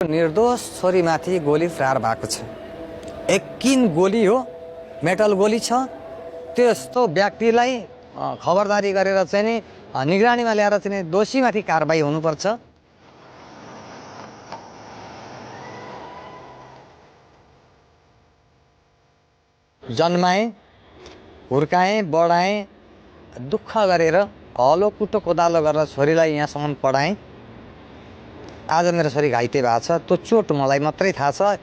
निर्दोष छोरीमाथि गोली प्रहार भएको छ। एकिन गोली हो, मेटल गोली छ। त्यस्तो व्यक्तिलाई खबरदारी गरेर चाहिँ नि निगरानीमा ल्याएर चाहिँ दोषीमाथि कारबाही हुनुपर्छ। जन्माएँ, हुर्काएँ, बढाएँ, दुःख गरेर हलो कुटो कोदालो गरेर छोरीलाई यहाँसम्म पढाएँ। आज मेरो छोरी घाइते भएको छ। त्यो चोट मलाई मात्रै थाहा छ।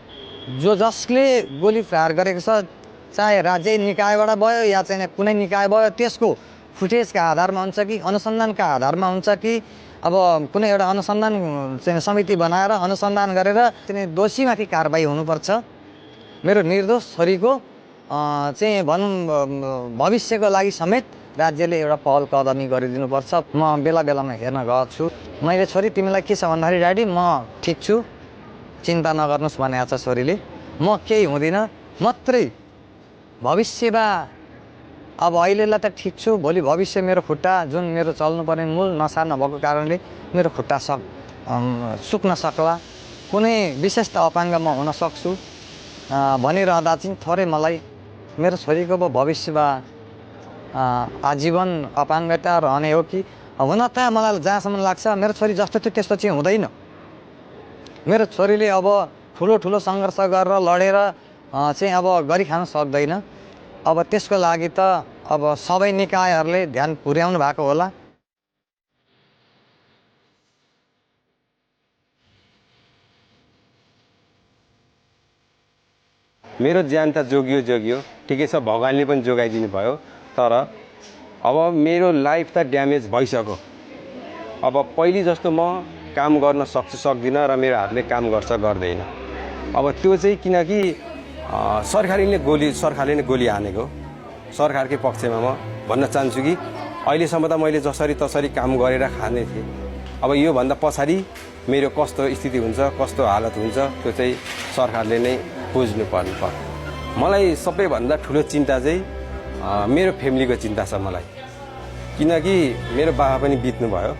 जसले गोली प्रहार गरेको छ, चाहे राज्य निकायबाट भयो या चाहिँ कुनै निकाय भयो, त्यसको फुटेजका आधारमा हुन्छ कि अनुसन्धानका आधारमा हुन्छ कि अब कुनै एउटा अनुसन्धान चाहिँ समिति बनाएर अनुसन्धान गरेर चाहिँ दोषीमाथि कारबाही हुनुपर्छ। मेरो निर्दोष छोरीको चाहिँ भनौँ भविष्यको लागि समेत राज्यले एउटा पहल कदमी गरिदिनुपर्छ। म बेला बेलामा हेर्न गएको छु। मैले छोरी तिमीलाई के छ भन्दाखेरि ड्याडी म ठिक छु, चिन्ता नगर्नुहोस् भनेको छ छोरीले। म केही हुँदिनँ, मात्रै भविष्यमा अब अहिलेलाई त ठिक छु, भोलि भविष्य मेरो खुट्टा जुन मेरो चल्नुपर्ने मूल नसा नभएको कारणले मेरो खुट्टा सुक्न सक्ला, कुनै विशेष अपाङ्ग म हुन सक्छु भनिरहँदा चाहिँ थोरै मलाई मेरो छोरीको भविष्यमा आजीवन अपाङ्गता रहने हो कि हुन त मलाई जहाँसम्म लाग्छ मेरो छोरी जस्तो थियो त्यस्तो चाहिँ हुँदैन। मेरो छोरीले अब ठुलो ठुलो सङ्घर्ष गरेर लडेर चाहिँ अब गरी खान सक्दैन। अब त्यसको लागि त अब सबै निकायहरूले ध्यान पुर्याउनु भएको होला। मेरो ज्यान त जोगियो ठिकै छ, भगवानले पनि जोगाइदिनु भयो। तर अब मेरो लाइफ त ड्यामेज भइसक्यो। अब पहिले जस्तो म काम गर्न सक्छु सक्दिनँ र मेरो हातले काम गर्छ गर्दैन। अब त्यो चाहिँ किनकि सरकारले नै गोली हानेको, सरकारकै पक्षमा म भन्न चाहन्छु कि अहिलेसम्म त मैले जसरी तसरी काम गरेर खाने थिएँ। अब योभन्दा पछाडि मेरो कस्तो स्थिति हुन्छ, कस्तो हालत हुन्छ, त्यो चाहिँ सरकारले नै बुझ्नु पर्छ। मलाई सबैभन्दा ठुलो चिन्ता चाहिँ मेरो फ्यामिलीको चिन्ता छ मलाई। किनकि मेरो बाबा पनि बित्नुभयो,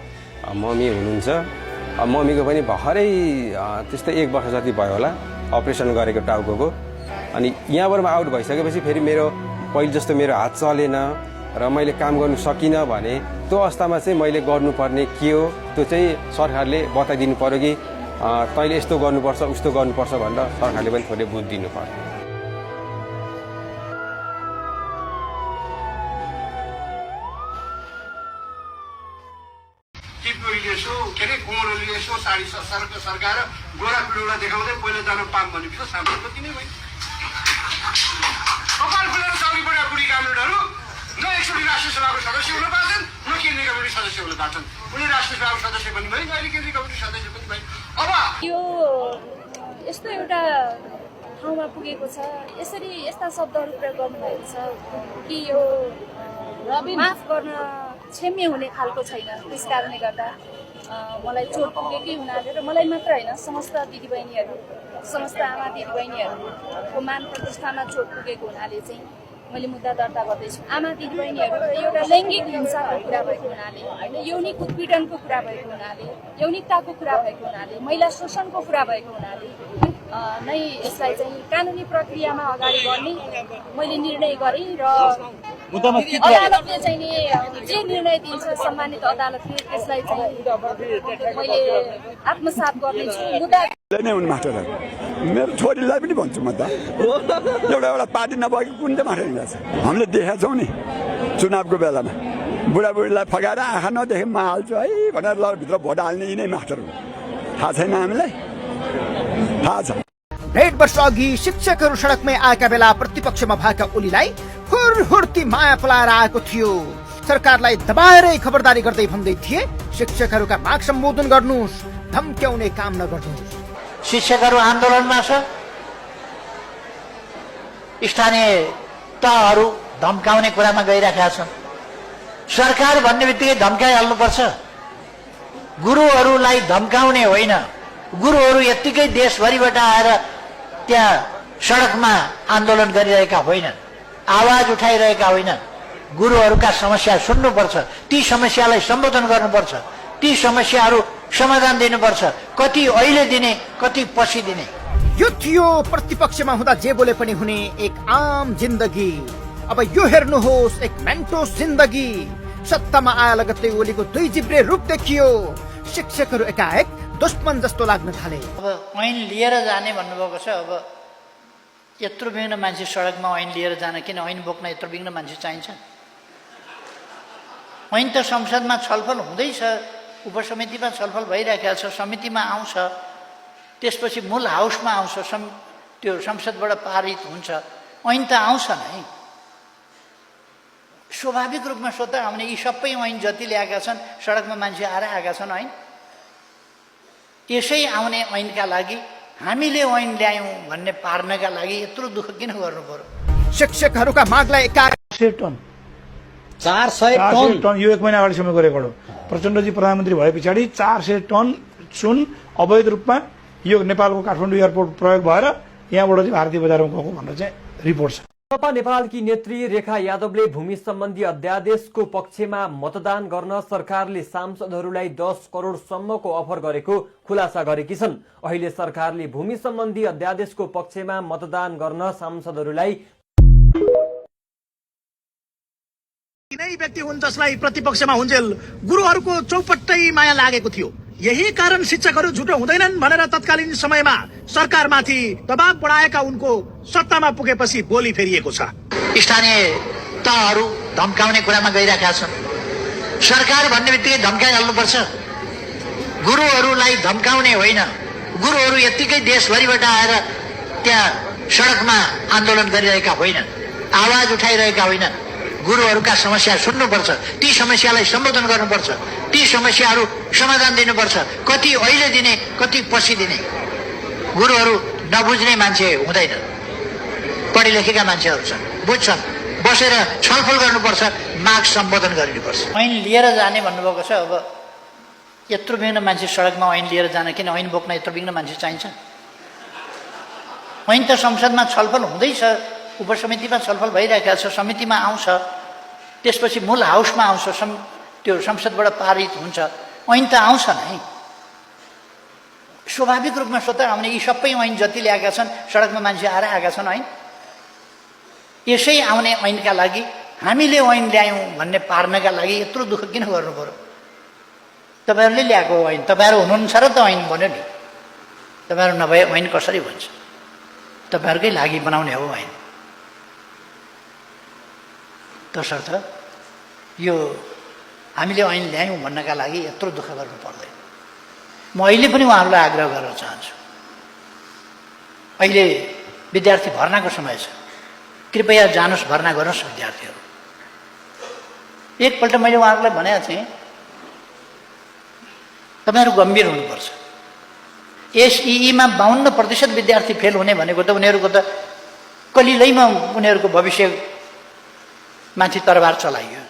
मम्मी हुनुहुन्छ। मम्मीको पनि भर्खरै त्यस्तै 1 वर्ष जति भयो होला अपरेसन गरेको टाउकोको। अनि यहाँबाट आउट भइसकेपछि फेरि मेरो पहिले जस्तो मेरो हात चलेन र मैले काम गर्नु सकिनँ भने त्यो अवस्थामा चाहिँ मैले गर्नुपर्ने के हो त्यो चाहिँ सरकारले बताइदिनु पर्यो कि तैँले यस्तो गर्नुपर्छ उस्तो गर्नुपर्छ भनेर सरकारले पनि थोरै बुझ दिनु पर्यो। साडी सरकार गोरा पिडौला देखाउँदै पहिला जान पाम भनेपछि सामने कति नै भयो। कपाल फुलेर साउदी पढेका बुढी कामरेडहरू न एकचोटि राष्ट्रिय सभाको सदस्य हुन पाउँछन्, न केन्द्रीय कमिटी सदस्य हुन पाउँछन्। उनी राष्ट्रिय सभाको सदस्य पनि भए, अहिले केन्द्रीय कमिटी सदस्य पनि भए। अब यो यस्तो एउटा ठाउँमा पुगेको छ, यसरी यस्ता शब्दहरू प्रयोग गर्नुभएको छ कि यो माफ गर्न क्षम्य हुने खालको छैन। त्यस कारणले गर्दा मलाई चोट पुगेकै हुनाले र मलाई मात्र होइन समस्त दिदीबहिनीहरू, समस्त आमा दिदीबहिनीहरूको मान प्रतिष्ठामा चोट पुगेको हुनाले चाहिँ मैले मुद्दा दर्ता गर्दैछु। आमा दिदीबहिनीहरू एउटा लैङ्गिक हिंसाको कुरा भएको हुनाले, होइन यौनिक उत्पीडनको कुरा भएको हुनाले, यौनिकताको कुरा भएको हुनाले, महिला शोषणको कुरा भएको हुनाले नै यसलाई चाहिँ कानुनी प्रक्रियामा अगाडि बढ्ने मैले निर्णय गरेँ र अदालतले चाहिँ नि जे निर्णय दिन्छ सम्मानित अदालतले त्यसलाई चाहिँ मैले आत्मसात गर्नेछु। मुद्दा नै हुन् मास्टरहरू। मेरो छोरीलाई पनि भन्छु म त एउटा पार्टी नभएको कुन चाहिँ मास्टर हिँड्छ। हामीले देखेका छौँ नि चुनावको बेलामा बुढाबुढीलाई फगाएर आँखा नदेखे म हाल्छु है भनेर भित्र भोट हाल्ने यिनै मास्टर हुन्। थाहा छैन हामीलाई? थाहा छ। 1.5 वर्ष अघि शिक्षकहरू सडकमै आएका बेला प्रतिपक्षमा भएका ओलीलाई हुरहुर्ती माया पलाएर आएको थियो। सरकारलाई दबाएरै खबरदारी गर्दै भन्दै थिए शिक्षकहरूका माग सम्बोधन गर्नुहोस्, धम्क्याउने काम नगर्नुहोस्। शिक्षकहरू आन्दोलनमा छ, स्थानीय तहहरू धम्काउने कुरामा गइरहेका छन्। सरकार भन्ने बित्तिकै धम्काइहाल्नुपर्छ। गुरुहरूलाई धम्काउने होइन, गुरुहरू यत्तिकै देशभरिबाट आएर त्यहाँ सडकमा आन्दोलन गरिरहेका होइनन्, आवाज उठाइरहेका होइनन्। गुरुहरूका समस्या सुन्नुपर्छ, ती समस्यालाई सम्बोधन गर्नुपर्छ, ती समस्याहरू समाधान दिनुपर्छ, कति अहिले दिने, कति पछि दिने। यो थियो प्रतिपक्षमा हुँदा जे बोले पनि हुने एक आम जिन्दगी। अब यो हेर्नुहोस् एक मेन्टोस जिन्दगी। सत्तामा आए लगत्तै ओलीको दुई जिब्रे रूप देखियो। शिक्षकहरू एकाएक दुश्मन जस्तो लाग्न थाले। अब ऐन लिएर जाने भन्नुभएको छ। अब यत्रो बिघ्न मान्छे सडकमा ऐन लिएर जान, किन ऐन बोक्न यत्रो बिघ्न मान्छे चाहिन्छ? ऐन त संसदमा छलफल हुँदैछ, उपसमितिमा छलफल भइरहेको छ, समितिमा आउँछ, त्यसपछि मूल हाउसमा आउँछ, त्यो संसदबाट पारित हुन्छ, ऐन त आउँछ नै। स्वाभाविक रूपमा स्वतः आउने यी सबै ऐन जति ल्याएका छन्, सडकमा मान्छे आएर आएका छन् ऐन। यसै आउने ऐनका लागि हामीले ऐन ल्यायौँ भन्ने पार्नका लागि यत्रो दुःख किन गर्नु पर्यो? शिक्षकहरूका मागलाई 400 टन 400 टन यो 1 महिना अगाडिसम्म गरेको हो। प्रचण्डजी प्रधानमन्त्री भए पछाडि 400 टन सुन अवैध रूपमा यो नेपालको काठमाडौँ एयरपोर्ट प्रयोग भएर यहाँबाट चाहिँ भारतीय बजारमा गएको भनेर चाहिँ रिपोर्ट छ। सपा नेपालकी नेत्री रेखा यादवले भूमि सम्बन्धी अध्यादेशको पक्षमा मतदान गर्न सरकारले सांसदहरूलाई 10 करोडसम्मको अफर गरेको खुलासा गरेकी छन्। अहिले सरकारले भूमि सम्बन्धी अध्यादेशको पक्षमा मतदान गर्न सांसदहरूलाई नै व्यक्ति हुन् जसलाई प्रतिपक्षमा हुन्जेल गुरुहरूको चौपट्टै माया लागेको थियो। यही कारण शिक्षकहरू झुटो हुँदैनन् भनेर तत्कालीन समयमा सरकारमाथि दबाब बढाएका उनको सत्तामा पुगेपछि बोली फेरिएको छ। स्थानीय तहहरू धम्काउने कुरामा गइरहेका छन्। सरकार भन्ने बित्तिकै धम्काइहाल्नुपर्छ। गुरुहरूलाई धम्काउने होइन, गुरुहरू यत्तिकै देशभरिबाट आएर त्यहाँ सडकमा आन्दोलन गरिरहेका होइनन्, आवाज उठाइरहेका होइनन्। गुरुहरूका समस्या सुन्नुपर्छ, ती समस्यालाई सम्बोधन गर्नुपर्छ, ती समस्याहरू समाधान दिनुपर्छ, कति अहिले दिने, कति पछि दिने। गुरुहरू नबुझ्ने मान्छे हुँदैन, पढे लेखेका मान्छेहरू छन्, बुझ्छन्। बसेर छलफल गर्नुपर्छ, माग सम्बोधन गरिनुपर्छ। ऐन लिएर जाने भन्नुभएको छ। अब यत्रो बिघ्न मान्छे सडकमा ऐन लिएर जान, किन ऐन बोक्न यत्रो बिघ्न मान्छे चाहिन्छ? ऐन त संसदमा छलफल हुँदैछ, उपसमितिमा छलफल भइरहेको छ, समितिमा आउँछ, त्यसपछि मूल हाउसमा आउँछ, त्यो संसदबाट पारित हुन्छ, ऐन त आउँछ नै। स्वाभाविक रूपमा स्वतः आउने यी सबै ऐन जति ल्याएका छन्, सडकमा मान्छे आएर आएका छन् ऐन। यसै आउने ऐनका लागि हामीले ऐन ल्यायौँ भन्ने पार्नका लागि यत्रो दुःख किन गर्नु पर्यो? तपाईँहरूले ल्याएको ऐन, तपाईँहरू हुनुहुन्छ र त ऐन बन्यो नि। तपाईँहरू नभए ऐन कसरी बन्छ? तपाईँहरूकै लागि बनाउने हो ऐन। तसर्थ यो हामीले ऐन ल्यायौँ भन्नका लागि यत्रो दुःख गर्नु पर्दैन। म अहिले पनि उहाँहरूलाई आग्रह गर्न चाहन्छु, अहिले विद्यार्थी भर्नाको समय छ, कृपया जानुहोस्, भर्ना गर्नुहोस् विद्यार्थीहरू। एकपल्ट मैले उहाँहरूलाई भनेको थिएँ, तपाईँहरू गम्भीर हुनुपर्छ। एसईईमा 52% विद्यार्थी फेल हुने भनेको त उनीहरूको त कलिलैमा उनीहरूको भविष्य माथि तरबार चलाइयो।